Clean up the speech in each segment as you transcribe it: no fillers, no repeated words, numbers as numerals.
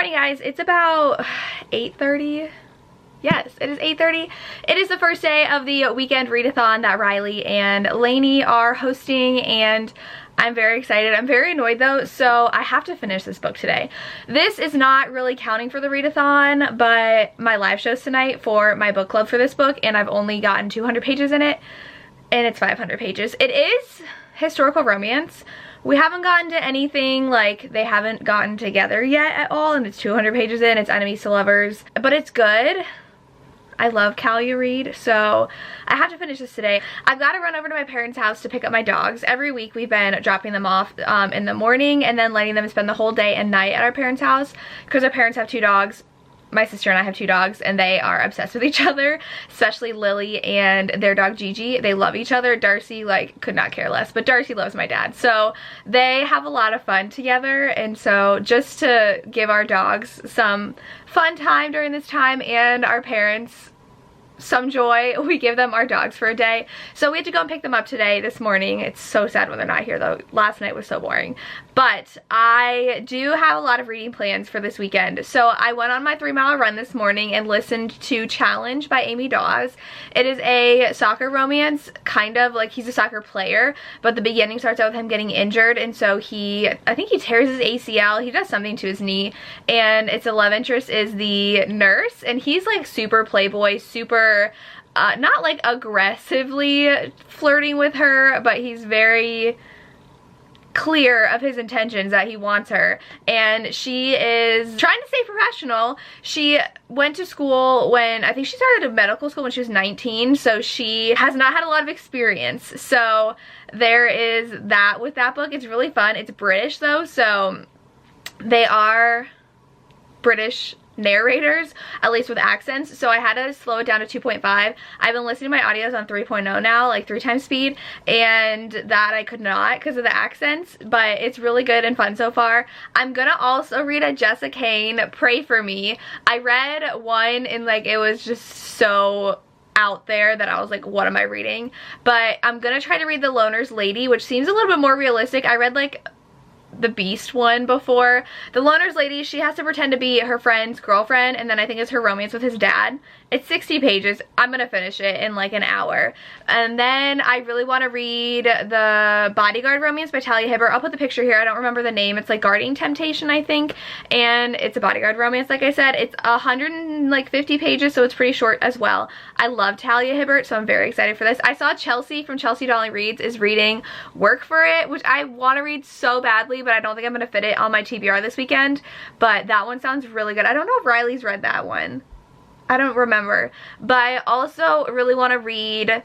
morning, guys. It's about 8:30. Yes, it is 8:30. It is the first day of the weekend readathon that Riley and Lainey are hosting, and I'm very excited. I'm very annoyed though, so I have to finish this book today. This is not really counting for the readathon, but my live shows tonight for my book club for this book, and I've only gotten 200 pages in it, and it's 500 pages. It is historical romance. We haven't gotten to anything, like they haven't gotten together yet at all, and it's 200 pages in. It's enemies to lovers, but it's good. I love Callie Reed, so I have to finish this today. I've got to run over to my parents' house to pick up my dogs. Every week we've been dropping them off in the morning and then letting them spend the whole day and night at our parents' house, because our parents have 2 dogs. My sister and I have 2 dogs, and they are obsessed with each other, especially Lily and their dog Gigi. They love each other. Darcy, like, could not care less, but Darcy loves my dad. So they have a lot of fun together, and so just to give our dogs some fun time during this time and our parents some joy, we give them our dogs for a day. So we had to go and pick them up today, this morning. It's so sad when they're not here though. Last night was so boring. But I do have a lot of reading plans for this weekend. So I went on my 3-mile run this morning and listened to Challenge by Amy Dawes. It is a soccer romance, kind of like he's a soccer player, but the beginning starts out with him getting injured, and so I think he tears his ACL. He does something to his knee, and its love interest is the nurse, and he's like super playboy, super not like aggressively flirting with her, but he's very clear of his intentions that he wants her, and she is trying to stay professional. She went to school when, I think she started medical school when she was 19, so she has not had a lot of experience. So there is that with that book. It's really fun. It's British though, so they are British narrators, at least with accents, so I had to slow it down to 2.5. I've been listening to my audios on 3.0 now, like 3 times speed, and that I could not because of the accents, but it's really good and fun so far. I'm gonna also read a Jessica Kane, Pray For Me. I read one and like it was just so out there that I was like, what am I reading? But I'm gonna try to read The Loner's Lady, which seems a little bit more realistic. I read like the Beast one before. The Loner's Lady, she has to pretend to be her friend's girlfriend, and then I think it's her romance with his dad. It's 60 pages. I'm gonna finish it in like an hour. And then I really want to read the Bodyguard romance by Talia Hibbert. I'll put the picture here. I don't remember the name. It's like Guarding Temptation, I think, and it's a bodyguard romance. Like I said, it's 150 pages, so it's pretty short as well. I love Talia Hibbert, so I'm very excited for this. I saw Chelsea from Chelsea Dolly Reads is reading Work For It, which I want to read so badly, but I don't think I'm going to fit it on my TBR this weekend. But that one sounds really good. I don't know if Riley's read that one. I don't remember. But I also really want to read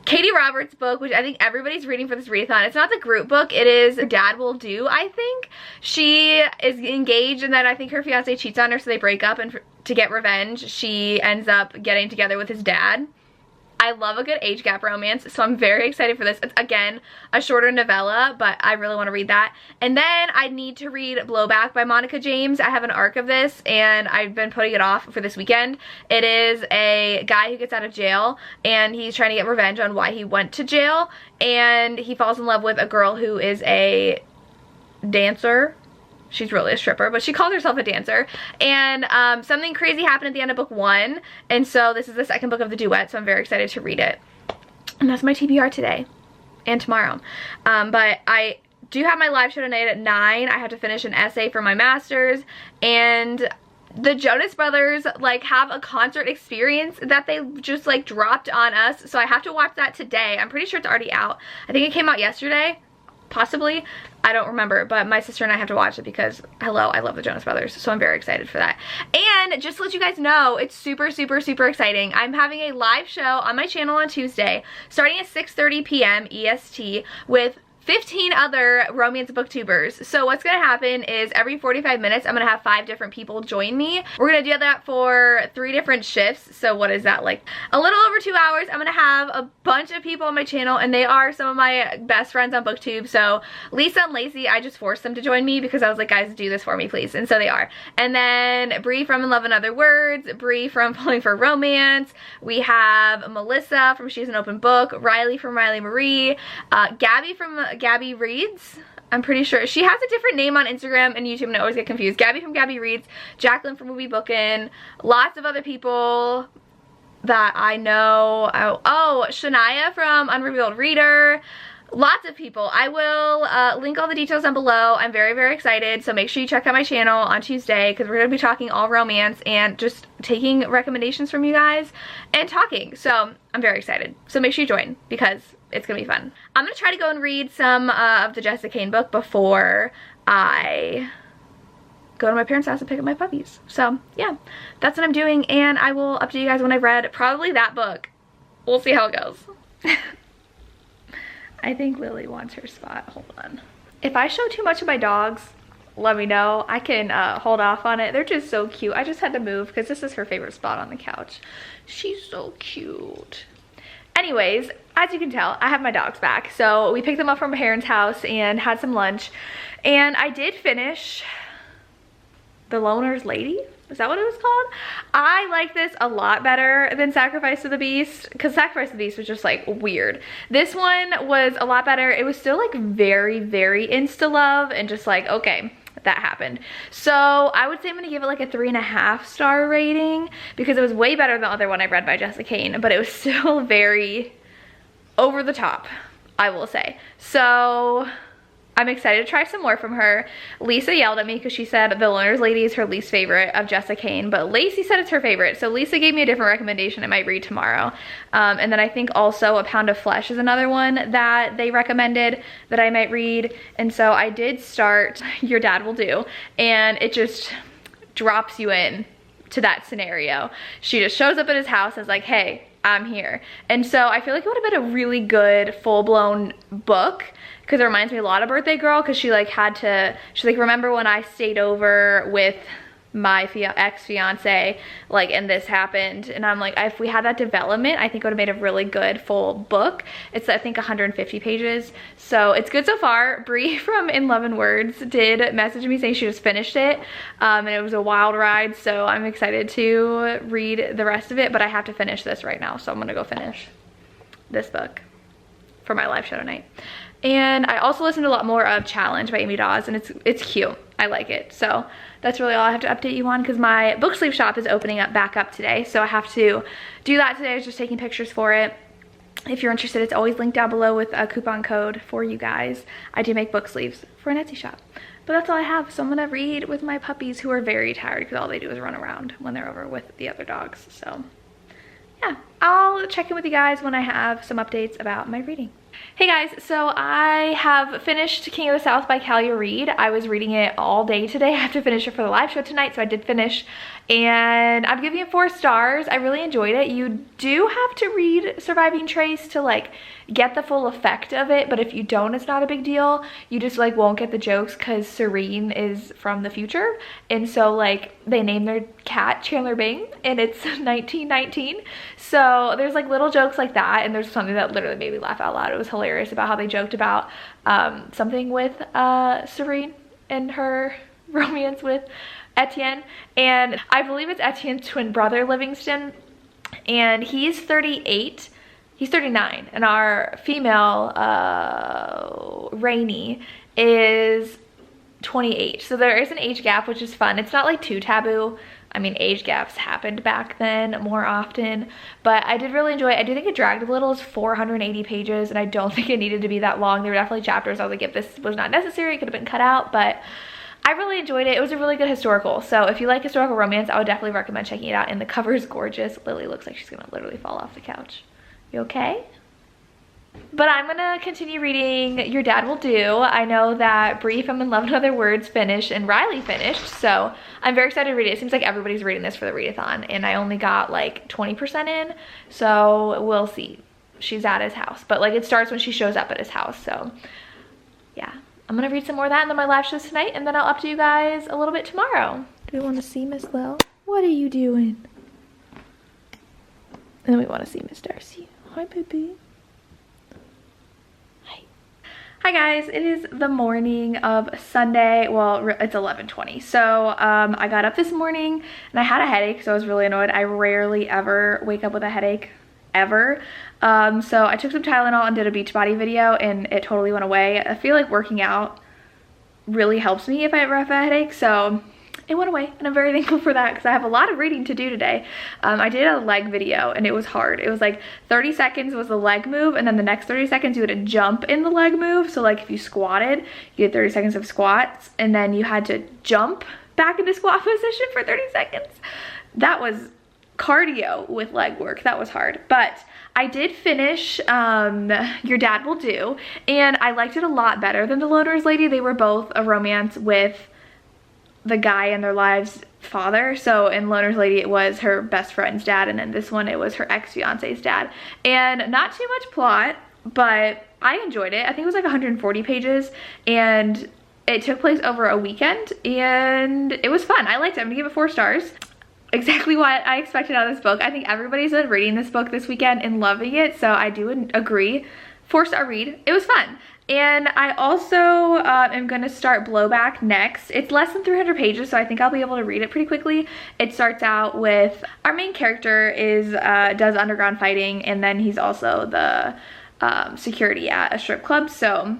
Katie Roberts' book, which I think everybody's reading for this readathon. It's not the group book. It is Dad Will Do, I think. She is engaged, and then I think her fiance cheats on her, so they break up, and to get revenge, she ends up getting together with his dad. I love a good age gap romance, so I'm very excited for this. It's, again, a shorter novella, but I really want to read that. And then I need to read Blowback by Monica James. I have an arc of this, and I've been putting it off for this weekend. It is a guy who gets out of jail, and he's trying to get revenge on why he went to jail, and he falls in love with a girl who is a dancer. She's really a stripper, but she calls herself a dancer. And something crazy happened at the end of book 1. And so this is the second book of the duet, so I'm very excited to read it. And that's my TBR today and tomorrow. But I do have my live show tonight at 9. I have to finish an essay for my master's. And the Jonas Brothers like have a concert experience that they just like dropped on us. So I have to watch that today. I'm pretty sure it's already out. I think it came out yesterday. Possibly. I don't remember, but my sister and I have to watch it because, hello, I love the Jonas Brothers, so I'm very excited for that. And just to let you guys know, it's super, super, super exciting. I'm having a live show on my channel on Tuesday, starting at 6:30 p.m. EST with 15 other romance booktubers. So what's gonna happen is every 45 minutes, I'm gonna have 5 different people join me. We're gonna do that for 3 different shifts. So what is that, like a little over 2 hours? I'm gonna have a bunch of people on my channel, and they are some of my best friends on BookTube. So Lisa and Lacey, I just forced them to join me because I was like, guys, do this for me, please. And so they are. And then Bree from In Love and Other Words, Bree from Falling for Romance. We have Melissa from She's an Open Book, Riley from Riley Marie, Gabby from Gabby Reads. I'm pretty sure. She has a different name on Instagram and YouTube and I always get confused. Gabby from Gabby Reads, Jacqueline from Movie Bookin', lots of other people that I know. Oh, Shania from Unrevealed Reader. Lots of people. I will link all the details down below. I'm very, very excited. So make sure you check out my channel on Tuesday because we're going to be talking all romance and just taking recommendations from you guys and talking. So I'm very excited. So make sure you join because it's going to be fun. I'm going to try to go and read some of the Jessica Cain book before I go to my parents' house and pick up my puppies. So yeah, that's what I'm doing. And I will update you guys when I've read probably that book. We'll see how it goes. I think Lily wants her spot. Hold on. If I show too much of my dogs, let me know. I can hold off on it. They're just so cute. I just had to move because this is her favorite spot on the couch. She's so cute. Anyways, as you can tell, I have my dogs back. So we picked them up from my parents' house and had some lunch. And I did finish The Loner's Lady. Is that what it was called? I like this a lot better than Sacrifice of the Beast because Sacrifice of the Beast was just like weird. This one was a lot better. It was still like very, very insta love and just like, okay, that happened. So I would say I'm gonna give it like a 3.5 star rating because it was way better than the other one I read by Jessica Cain, but it was still very over the top, I will say. So I'm excited to try some more from her. Lisa yelled at me because she said The Loner's Lady is her least favorite of Jessica Cain, but Lacey said it's her favorite. So Lisa gave me a different recommendation I might read tomorrow. And then I think also A Pound of Flesh is another one that they recommended that I might read. And so I did start Your Dad Will Do, and it just drops you in to that scenario. She just shows up at his house and is like, hey, I'm here. And so I feel like it would have been a really good full-blown book because it reminds me a lot of Birthday Girl because she like had to, she's like, remember when I stayed over with my ex-fiance, like, and this happened. And I'm like, if we had that development, I think it would have made a really good full book. It's, I think, 150 pages. So it's good so far. Bree from In Love and Words did message me saying she just finished it. And it was a wild ride. So I'm excited to read the rest of it, but I have to finish this right now. So I'm gonna go finish this book for my live show tonight. And I also listened to a lot more of Challenge by Amy Dawes, and it's cute. I like it. So that's really all I have to update you on because my book sleeve shop is opening up back up today. So I have to do that today. I was just taking pictures for it. If you're interested, it's always linked down below with a coupon code for you guys. I do make book sleeves for an Etsy shop. But that's all I have. So I'm gonna read with my puppies who are very tired because all they do is run around when they're over with the other dogs. So yeah, I'll check in with you guys when I have some updates about my reading. Hey guys, so I have finished King of the South by Callie Reed. I was reading it all day today. I have to finish it for the live show tonight, so I did finish. And I'm giving it 4 stars. I really enjoyed it. You do have to read Surviving Trace to like get the full effect of it, but if you don't, it's not a big deal. You just like won't get the jokes because Serene is from the future. And so like they named their cat Chandler Bing and it's 1919. So there's like little jokes like that, and there's something that literally made me laugh out loud. It was hilarious about how they joked about something with Serene and her romance with Etienne, and I believe it's Etienne's twin brother Livingston, and he's 38, he's 39, and our female Rainey is 28. So there is an age gap, which is fun. It's not like too taboo. I mean, age gaps happened back then more often, but I did really enjoy it. I do think it dragged a little. It's 480 pages, and I don't think it needed to be that long. There were definitely chapters I was like, if this was not necessary, it could have been cut out, but I really enjoyed it. It was a really good historical. So if you like historical romance, I would definitely recommend checking it out. And the cover is gorgeous. Lily looks like she's gonna literally fall off the couch. You okay? But I'm gonna continue reading Your Dad Will Do. I know that Bree from In Love and Other Words finished and Riley finished, so I'm very excited to read it. It seems like everybody's reading this for the readathon, and I only got like 20% in, so we'll see. She's at his house, but like it starts when she shows up at his house, so yeah. I'm gonna read some more of that and then my live shows tonight, and then I'll update you guys a little bit tomorrow. Do we want to see Miss Lil? What are you doing? And then we want to see Miss Darcy. Hi, baby. Hi. Hi guys, it is the morning of Sunday. Well, it's 11:20. So I got up this morning and I had a headache, so I was really annoyed. I rarely ever wake up with a headache. Ever. So I took some Tylenol and did a Beachbody video, and it totally went away. I feel like working out really helps me if I ever have a headache. So it went away, and I'm very thankful for that because I have a lot of reading to do today. I did a leg video and it was hard. It was like 30 seconds was the leg move, and then the next 30 seconds you had to jump in the leg move. So like if you squatted, you had 30 seconds of squats, and then you had to jump back into squat position for 30 seconds. That was cardio with leg work. That was hard, but I did finish Your Dad Will Do, and I liked it a lot better than The Loner's Lady. They were both a romance with the guy in their lives' father. So in Loner's Lady it was her best friend's dad, and then this one it was her ex-fiance's dad. And not too much plot, but I enjoyed it. I think it was like 140 pages, and it took place over a weekend, and it was fun. I liked it. I'm gonna give it 4 stars. Exactly what I expected out of this book. I think everybody's been reading this book this weekend and loving it, so I do agree. 4-star read. It was fun. And I also am gonna start Blowback next. It's less than 300 pages, so I think I'll be able to read it pretty quickly. It starts out with our main character does underground fighting, and then he's also the security at a strip club. So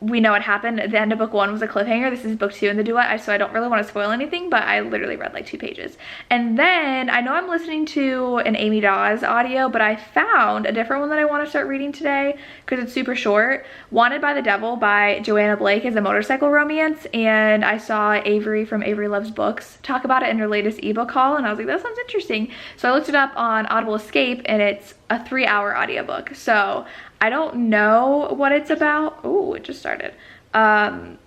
we know what happened. The end of book 1 was a cliffhanger. This is book 2 in the duet, so I don't really want to spoil anything, but I literally read like 2 pages. And then I know I'm listening to an Amy Dawes audio, but I found a different one that I want to start reading today because it's super short. Wanted by the Devil by Joanna Blake is a motorcycle romance, and I saw Avery from Avery Loves Books talk about it in her latest ebook haul, and I was like, that sounds interesting. So I looked it up on Audible Escape, and it's a 3-hour audiobook. So I don't know what it's about. Oh, it just started. I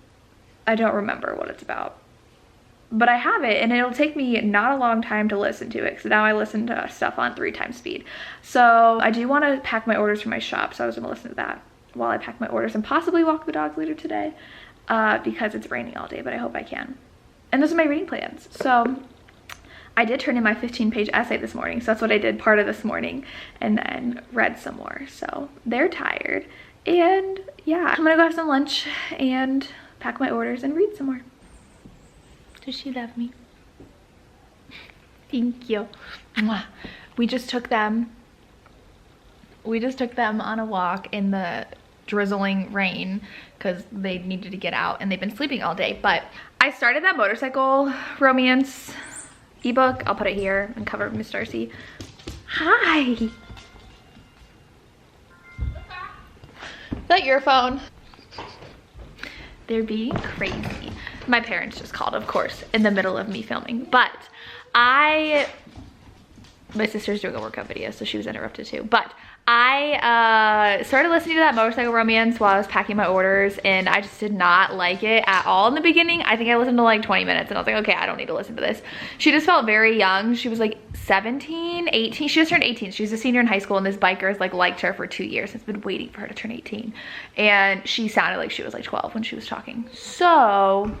don't remember what it's about, but I have it, and it'll take me not a long time to listen to it because now I listen to stuff on 3 times speed. So I do want to pack my orders for my shop, so I was going to listen to that while I pack my orders and possibly walk the dogs later today because it's raining all day, but I hope I can. And those are my reading plans. So I did turn in my 15-page essay this morning, so that's what I did part of this morning, and then read some more. So they're tired, and yeah, I'm gonna go have some lunch and pack my orders and read some more. Does she love me? Thank you. We just took them on a walk in the drizzling rain because they needed to get out, and they've been sleeping all day. But I started that motorcycle romance ebook. I'll put it here and cover Miss Darcy. Hi. Is that your phone? They're being crazy. My parents just called, of course, in the middle of me filming, but my sister's doing a workout video, so she was interrupted too. But I started listening to that motorcycle romance while I was packing my orders, and I just did not like it at all in the beginning. I think I listened to like 20 minutes and I was like, okay, I don't need to listen to this. She just felt very young. She was like 17, 18. She just turned 18. She was a senior in high school, and this biker has like liked her for 2 years. It's been waiting for her to turn 18. And she sounded like she was like 12 when she was talking. So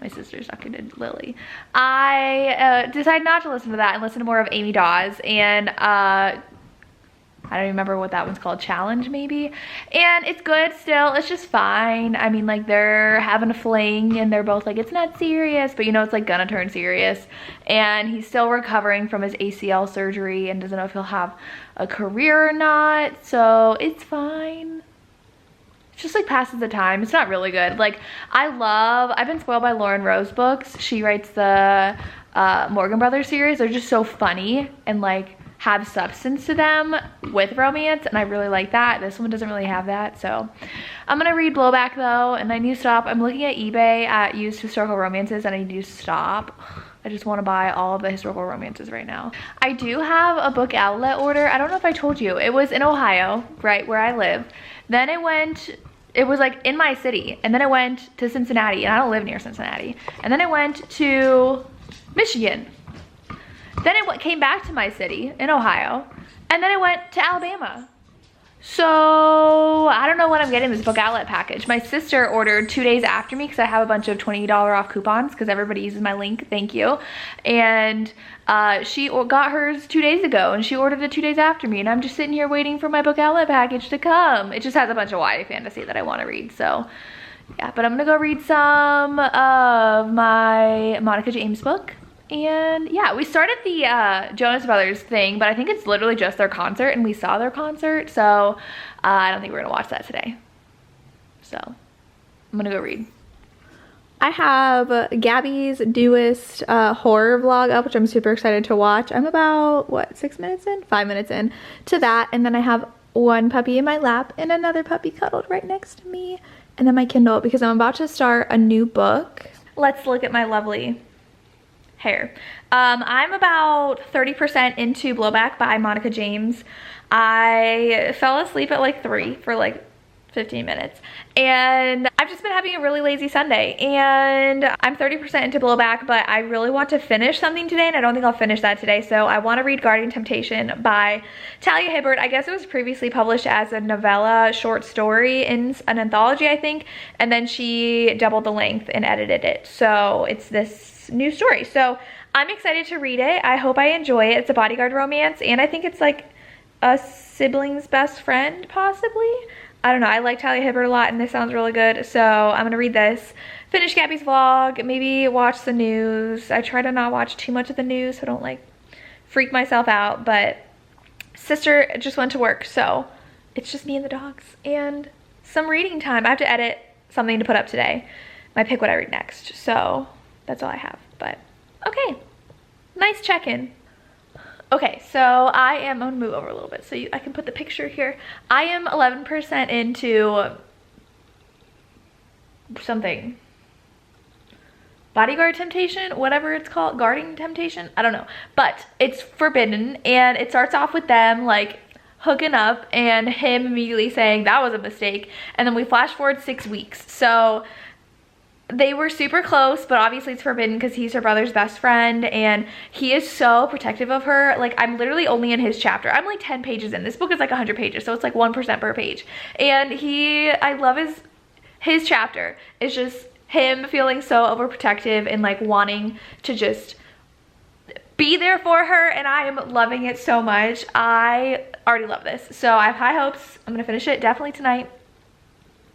my sister's talking to Lily. I decided not to listen to that and listen to more of Amy Dawes, and I don't remember what that one's called, Challenge maybe, and it's good still. It's just fine. I mean, like, they're having a fling and they're both like, it's not serious, but you know it's like gonna turn serious, and he's still recovering from his ACL surgery and doesn't know if he'll have a career or not, so it's fine. Just like passes the time. It's not really good. Like, I've been spoiled by Lauren Rose books. She writes the Morgan Brothers series. They're just so funny and like have substance to them with romance, and I really like that. This one doesn't really have that, so I'm gonna read Blowback though, and I need to stop. I'm looking at eBay at used historical romances, and I need to stop. I just want to buy all of the historical romances right now. I do have a book outlet order. I don't know if I told you. It was in Ohio, right where I live. Then it was like in my city, and then I went to Cincinnati, and I don't live near Cincinnati. And then I went to Michigan. Then it came back to my city in Ohio, and then I went to Alabama. So I don't know when I'm getting this book outlet package. My sister ordered 2 days after me because I have a bunch of $20 off coupons because everybody uses my link, thank you. And she got hers 2 days ago, and she ordered it 2 days after me, and I'm just sitting here waiting for my book outlet package to come. It just has a bunch of YA fantasy that I want to read, so yeah. But I'm gonna go read some of my Monica James book. And yeah, we started the Jonas Brothers thing, but I think it's literally just their concert, and we saw their concert, so I don't think we're gonna watch that today. So I'm gonna go read. I have Gabby's newest horror vlog up, which I'm super excited to watch. I'm about, what, 6 minutes in? 5 minutes in to that. And then I have one puppy in my lap and another puppy cuddled right next to me. And then my Kindle, because I'm about to start a new book. Let's look at my lovely hair. I'm about 30% into Blowback by Monica James. I fell asleep at like 3 for like 15 minutes, and I've just been having a really lazy Sunday, and I'm 30% into Blowback, but I really want to finish something today, and I don't think I'll finish that today. So I want to read Guarding Temptation by Talia Hibbert. I guess it was previously published as a novella short story in an anthology, I think, and then she doubled the length and edited it, so it's this new story. So I'm excited to read it. I hope I enjoy it. It's a bodyguard romance, and I think it's like a sibling's best friend, possibly. I don't know, I like Talia Hibbert a lot, and this sounds really good, so I'm gonna read this, finish Gabby's vlog, maybe watch the news. I try to not watch too much of the news so I don't like freak myself out, but sister just went to work, so it's just me and the dogs and some reading time. I have to edit something to put up today, my pick what I read next, so that's all I have. But okay, nice check-in. Okay, so I'm gonna move over a little bit so I can put the picture here. I am 11% into something. Bodyguard Temptation, whatever it's called, Guarding Temptation, I don't know. But it's forbidden, and it starts off with them like hooking up and him immediately saying that was a mistake. And then we flash forward 6 weeks. So they were super close, but obviously it's forbidden because he's her brother's best friend, and he is so protective of her. Like, I'm literally only in his chapter. I'm like 10 pages in. This book is like 100 pages, so it's like 1% per page. And I love his chapter. It's just him feeling so overprotective and like wanting to just be there for her, and I am loving it so much. I already love this, so I have high hopes. I'm gonna finish it definitely tonight.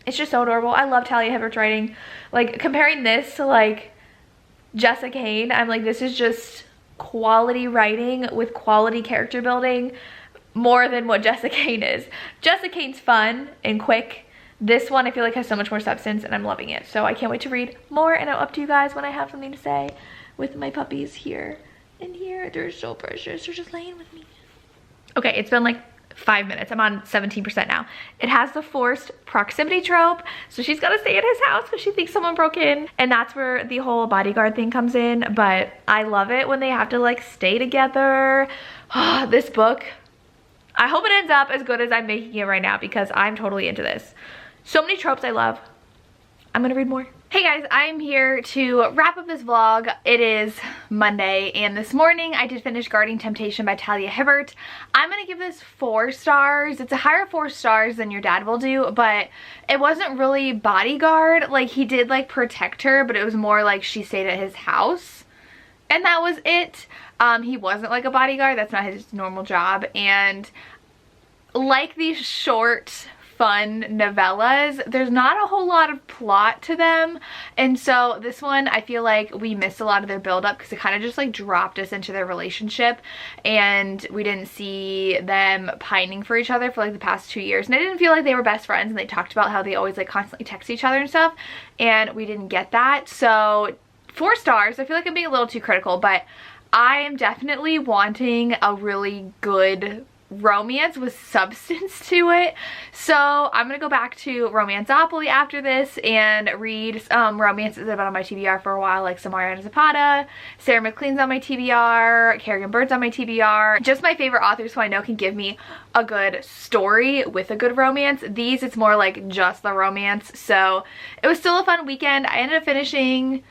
It's just so adorable. I love Talia Hibbert's writing. Like, comparing this to like Jessica Kane, I'm like, this is just quality writing with quality character building more than what Jessica Kane is. Jessica Kane's fun and quick. This one I feel like has so much more substance, and I'm loving it. So I can't wait to read more, and I'm up to you guys when I have something to say with my puppies here and here. They're so precious. They're just laying with me. Okay, it's been like 5 minutes. I'm on 17% now. It has the forced proximity trope, so she's got to stay at his house because she thinks someone broke in, and that's where the whole bodyguard thing comes in. But I love it when they have to like stay together. This book, I hope it ends up as good as I'm making it right now, because I'm totally into this. So many tropes I love. I'm gonna read more. Hey guys, I'm here to wrap up this vlog. It is Monday, and this morning I did finish Guarding Temptation by Talia Hibbert. I'm gonna give this 4 stars. It's a higher 4 stars than Your Dad Will Do, but it wasn't really bodyguard. Like, he did like protect her, but it was more like she stayed at his house, and that was it. He wasn't like a bodyguard. That's not his normal job. And like these short, fun novellas, there's not a whole lot of plot to them, and so this one I feel like we missed a lot of their build-up because it kind of just like dropped us into their relationship, and we didn't see them pining for each other for like the past 2 years, and I didn't feel like they were best friends, and they talked about how they always like constantly text each other and stuff, and we didn't get that. So 4 stars. I feel like I'm being a little too critical, but I am definitely wanting a really good romance with substance to it. So I'm gonna go back to Romanceopoly after this and read romances that have been on my TBR for a while, like Samara Zapata, Sarah McLean's on my TBR, Kerrigan Bird's on my TBR. Just my favorite authors who I know can give me a good story with a good romance. These, it's more like just the romance. So it was still a fun weekend. I ended up finishing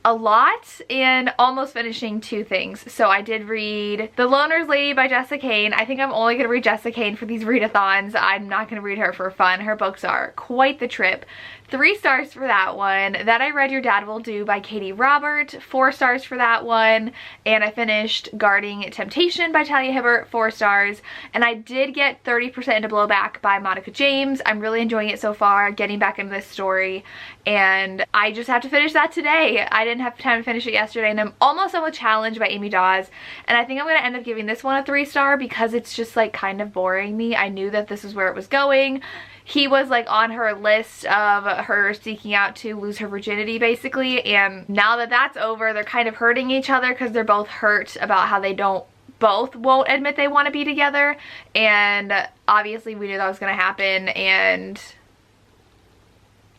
a lot and almost finishing 2 things. So I did read The Loner's Lady by Jessica Kane. I think I'm only gonna read Jessica Kane for these readathons. I'm not gonna read her for fun. Her books are quite the trip. 3 stars for that one. Then I read Your Dad Will Do by Katie Robert, 4 stars for that one. And I finished Guarding Temptation by Talia Hibbert, 4 stars. And I did get 30% into Blowback by Monica James. I'm really enjoying it so far, getting back into this story. And I just have to finish that today. I didn't have time to finish it yesterday, and I'm almost on with Challenge by Amy Dawes. And I think I'm gonna end up giving this one a 3 star because it's just like kind of boring me. I knew that this is where it was going. he was like on her list of her seeking out to lose her virginity basically, and now that that's over, they're kind of hurting each other because they're both hurt about how they both won't admit they want to be together, and obviously we knew that was going to happen, and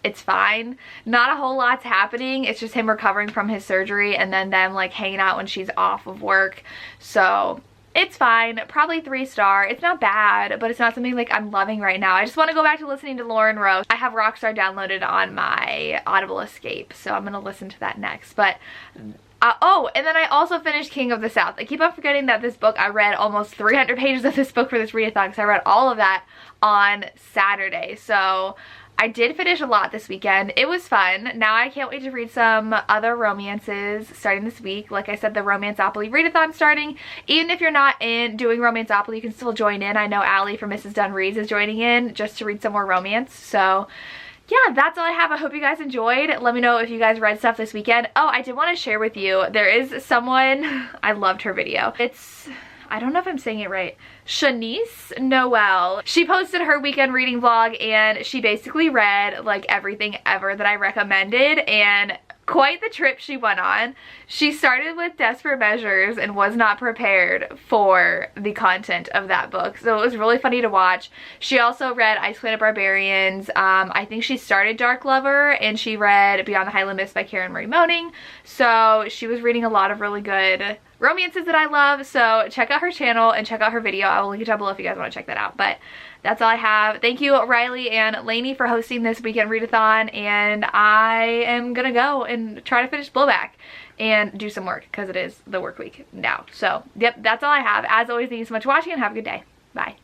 it's fine. Not a whole lot's happening. It's just him recovering from his surgery and then them like hanging out when she's off of work. So it's fine. Probably 3-star. It's not bad, but it's not something like I'm loving right now. I just want to go back to listening to Lauren Rose. I have Rockstar downloaded on my Audible Escape, so I'm going to listen to that next. But oh, and then I also finished King of the South. I keep on forgetting that this book, I read almost 300 pages of this book for this readathon because I read all of that on Saturday. So I did finish a lot this weekend. It was fun. Now I can't wait to read some other romances starting this week. Like I said, the Romanceopoly Readathon starting. Even if you're not doing Romanceopoly, you can still join in. I know Allie from Mrs. Dunn Reads is joining in just to read some more romance. So yeah, that's all I have. I hope you guys enjoyed. Let me know if you guys read stuff this weekend. Oh, I did want to share with you, there is someone, I loved her video. It's, I don't know if I'm saying it right, Shanice Noel. She posted her weekend reading vlog and she basically read like everything ever that I recommended, and quite the trip she went on. She started with Desperate Measures and was not prepared for the content of that book, so it was really funny to watch. She also read Ice Planet Barbarians. I think she started Dark Lover, and she read Beyond the Highland Mist by Karen Marie Moning. So she was reading a lot of really good romances that I love, so check out her channel and check out her video. I will link it down below if you guys want to check that out. But that's all I have. Thank you, Riley and Lainey, for hosting this weekend readathon, and I am gonna go and try to finish Blowback and do some work because it is the work week now. So yep, that's all I have. As always, thank you so much for watching and have a good day. Bye.